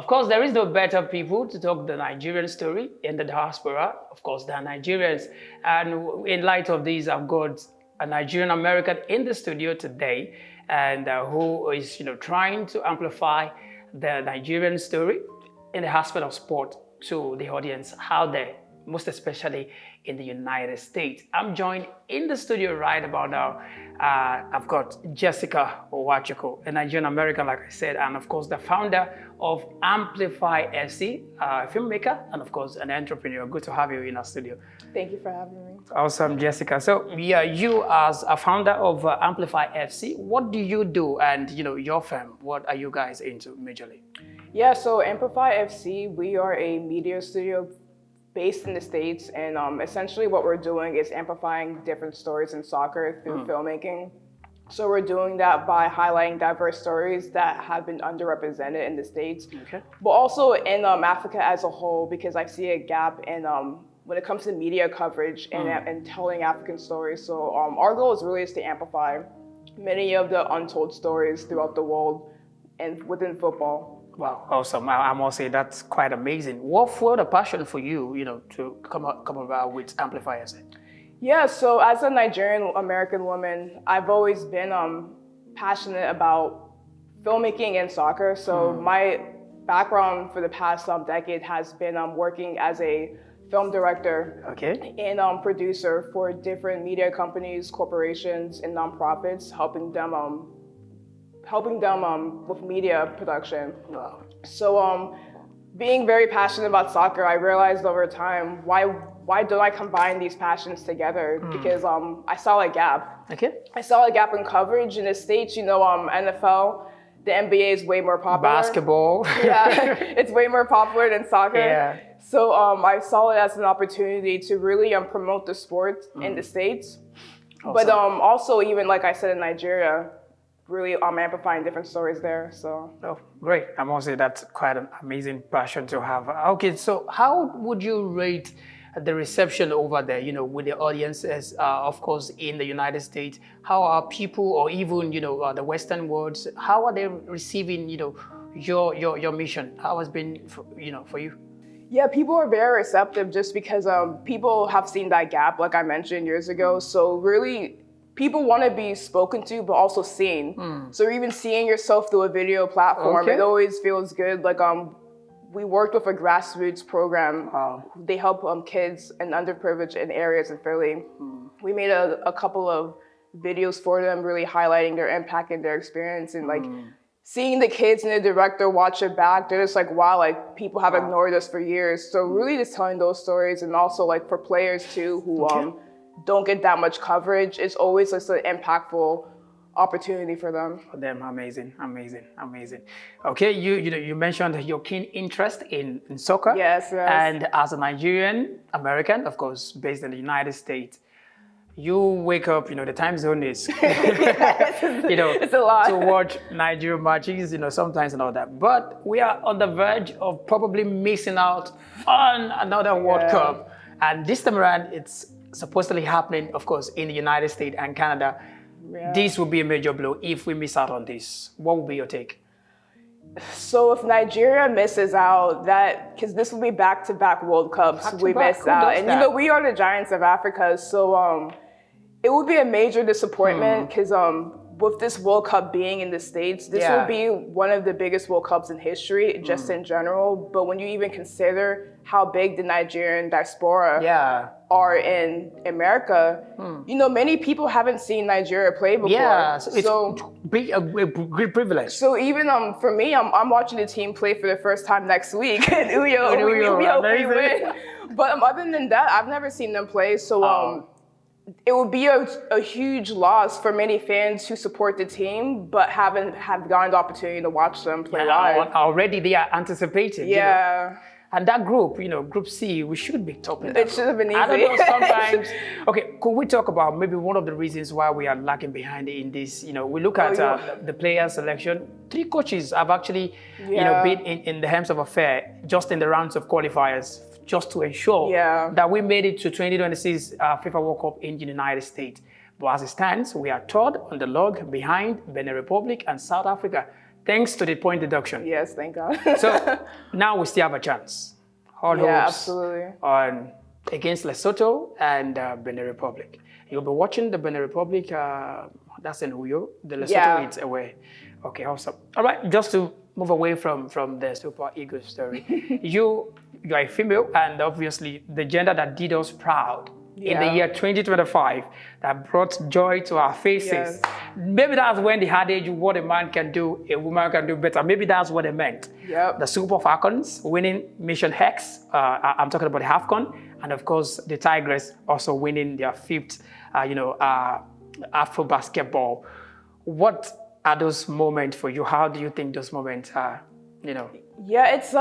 Of course, there is no better people to talk the Nigerian story in the diaspora. Of course, they are Nigerians. And in light of these, I've got a Nigerian-American in the studio today, and who is, trying to amplify the Nigerian story in the aspect of sport to the audience out there, most especially in the United States. I'm joined in the studio right about now. I've got Jessica Wachukwu, a Nigerian-American, like I said, and of course the founder of Amplify FC, a filmmaker, and of course an entrepreneur. Good to have you in our studio. Thank you for having me. Awesome, Jessica. So you as a founder of Amplify FC, what do you do? And your firm, what are you guys into majorly? Yeah, so Amplify FC, we are a media studio based in the States, and essentially what we're doing is amplifying different stories in soccer through filmmaking. So we're doing that by highlighting diverse stories that have been underrepresented in the States, but also in Africa as a whole, because I see a gap in when it comes to media coverage and telling African stories. So our goal is really to amplify many of the untold stories throughout the world and within football. Wow, awesome. I must say that's quite amazing. What fueled the passion for you, to come about with Amplify FC? Yeah, so as a Nigerian-American woman, I've always been passionate about filmmaking and soccer. So my background for the past decade has been working as a film director and producer for different media companies, corporations, and nonprofits, helping them with media production. Wow. So being very passionate about soccer, I realized over time, why don't I combine these passions together? Because I saw a gap. I saw a gap in coverage in the States. NFL, the NBA is way more popular. Basketball. Yeah, it's way more popular than soccer. Yeah. So I saw it as an opportunity to really promote the sport in the States. Awesome. But also, even like I said, in Nigeria, really amplifying different stories there. So great. I must say that's quite an amazing passion to have. Okay, so how would you rate the reception over there, with the audiences, of course, in the United States? How are people, or even, the Western world, how are they receiving, your mission? How has been, for you? Yeah, people are very receptive just because people have seen that gap, like I mentioned years ago. So really, people want to be spoken to, but also seen. So even seeing yourself through a video platform, it always feels good. Like we worked with a grassroots program. They help kids in underprivileged areas in Philly. We made a couple of videos for them, really highlighting their impact and their experience, and seeing the kids and the director watch it back, they're just like, wow, like people have ignored us for years. So really just telling those stories, and also like for players too who don't get that much coverage, it's always just an impactful opportunity for them. For them, amazing. Okay, you mentioned your keen interest in soccer. Yes. And as a Nigerian-American, of course, based in the United States, you wake up, the time zone is, it's a lot to watch Nigerian matches, sometimes and all that. But we are on the verge of probably missing out on another World Cup. And this time around, it's supposedly happening, of course, in the United States and Canada. This will be a major blow if we miss out on this. What will be your take? So if Nigeria misses out, because this will be back-to-back World Cups, we miss out. And we are the giants of Africa, so it would be a major disappointment because with this World Cup being in the States, this will be one of the biggest World Cups in history, just in general. But when you even consider how big the Nigerian diaspora are in America, many people haven't seen Nigeria play before. Yeah, so it's a great privilege. So even for me, I'm watching the team play for the first time next week. And we hope we win. But other than that, I've never seen them play. So it would be a huge loss for many fans who support the team but haven't gotten the opportunity to watch them play live. Already they are anticipating. And that group, Group C, we should be topping that. It should have been easy. I don't know, sometimes. Okay, could we talk about maybe one of the reasons why we are lagging behind in this? We look at the player selection. 3 coaches have actually, been in the hands of affair just in the rounds of qualifiers, just to ensure that we made it to 2026 FIFA World Cup in the United States. But as it stands, we are third on the log behind Benin Republic and South Africa. Thanks to the point deduction. Yes, thank God. So now we still have a chance. All hopes absolutely. on against Lesotho and Benin Republic. You'll be watching the Benin Republic. That's in Uyo. The Lesotho it's away. Okay, awesome. All right, just to move away from the Super Eagles story, you're a female, and obviously the gender that did us proud in the year 2025, that brought joy to our faces. Yes. Maybe that's when the adage, what a man can do, a woman can do better. Maybe that's what they meant. Yep. The Super Falcons winning Mission Hex. I'm talking about the AFCON, and of course the Tigers also winning their 5th, Afro basketball. What are those moments for you? How do you think those moments are? Yeah, it's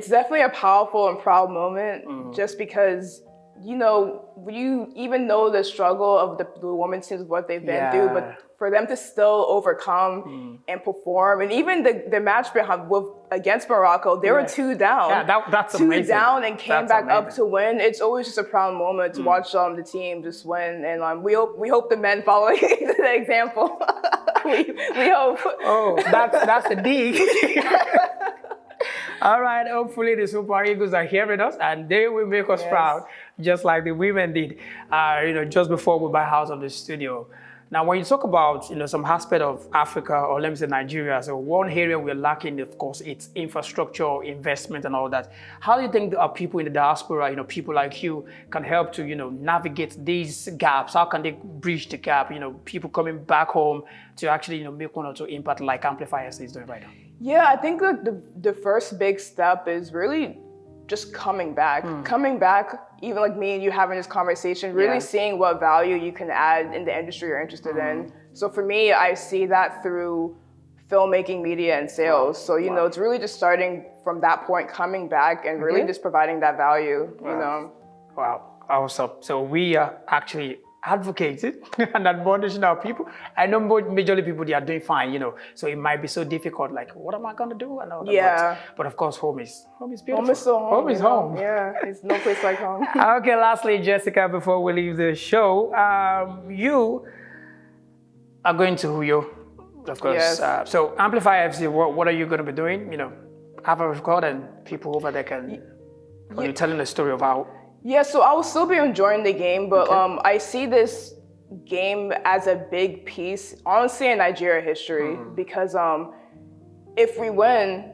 definitely a powerful and proud moment, just because you even know the struggle of the women's teams, what they've been through, but for them to still overcome and perform, and even the match against Morocco, they were 2 down. Yeah, that's two amazing. 2 down and came That's back amazing. up to win. It's always just a proud moment to watch the team just win, and we hope the men follow the example. we hope. Oh, that's a dig. All right, hopefully the Super Eagles are hearing us and they will make us proud, just like the women did, just before we buy out of the studio. Now, when you talk about, some aspect of Africa, or let me say Nigeria, so one area we're lacking, of course, it's infrastructure, investment and all that. How do you think our people in the diaspora, people like you, can help to, navigate these gaps? How can they bridge the gap, people coming back home to actually, make one or two impact like Amplify FC is doing right now? Yeah, I think the first big step is really just coming back. Coming back, even like me and you having this conversation, really seeing what value you can add in the industry you're interested in. So for me, I see that through filmmaking, media, and sales. So, it's really just starting from that point, coming back and really just providing that value, Wow, awesome. So we are actually advocating and admonishing our people. I know majorly people, they are doing fine, so it might be so difficult, like, what am I going to do? And all that. But of course, home is beautiful. Home is so home. Home is home. Yeah, it's no place like home. Okay, lastly, Jessica, before we leave the show, you are going to Uyo, of course. Yes. So Amplify FC, what are you going to be doing? Have a record and people over there can you're telling the story of how. Yeah, so I will still be enjoying the game, but I see this game as a big piece, honestly, in Nigeria history, because if we win,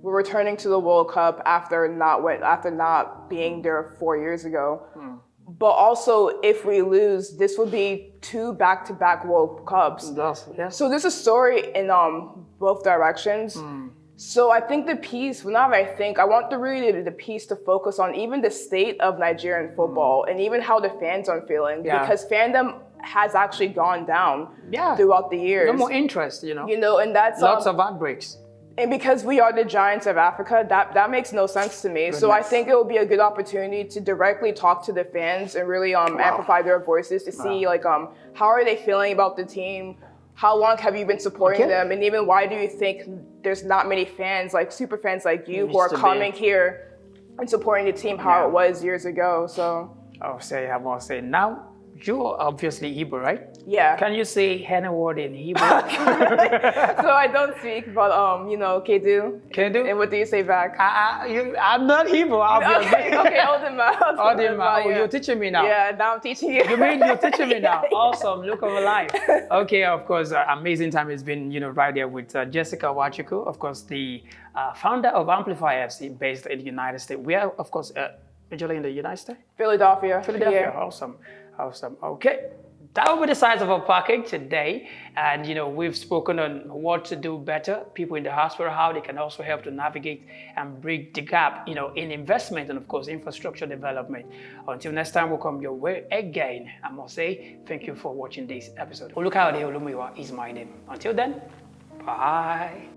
we're returning to the World Cup after not being there 4 years ago. But also, if we lose, this would be 2 back-to-back World Cups. So there's a story in both directions. So I think I want the piece to focus on even the state of Nigerian football and even how the fans are feeling, because fandom has actually gone down throughout the years. No more interest, and that's lots of outbreaks. And because we are the giants of Africa, that makes no sense to me. Goodness. So I think it will be a good opportunity to directly talk to the fans and really amplify their voices to see how are they feeling about the team. How long have you been supporting them? And even why do you think there's not many fans, like super fans like you, who are coming here and supporting the team how it was years ago? So I must say, now you're obviously Igbo, right? Yeah. Can you say any word in Igbo? So I don't speak, but Kedu. Kedu? And what do you say back? I'm not Igbo, obviously. Okay, Odima. Oh, you're teaching me now. Yeah, now I'm teaching you. You mean you're teaching me now? Awesome, look over life. Okay, of course, amazing time has been, right there with Jessica Wachukwu, of course, the founder of Amplify FC, based in the United States. We are, of course, majorly in the United States? Philadelphia. Yeah. Awesome. Okay. That will be the size of our package today. And, we've spoken on what to do better, people in the diaspora, how they can also help to navigate and bridge the gap, in investment and, of course, infrastructure development. Until next time, we'll come your way again. I must say, thank you for watching this episode. Olukayode Olumuyiwa is my name. Until then, bye.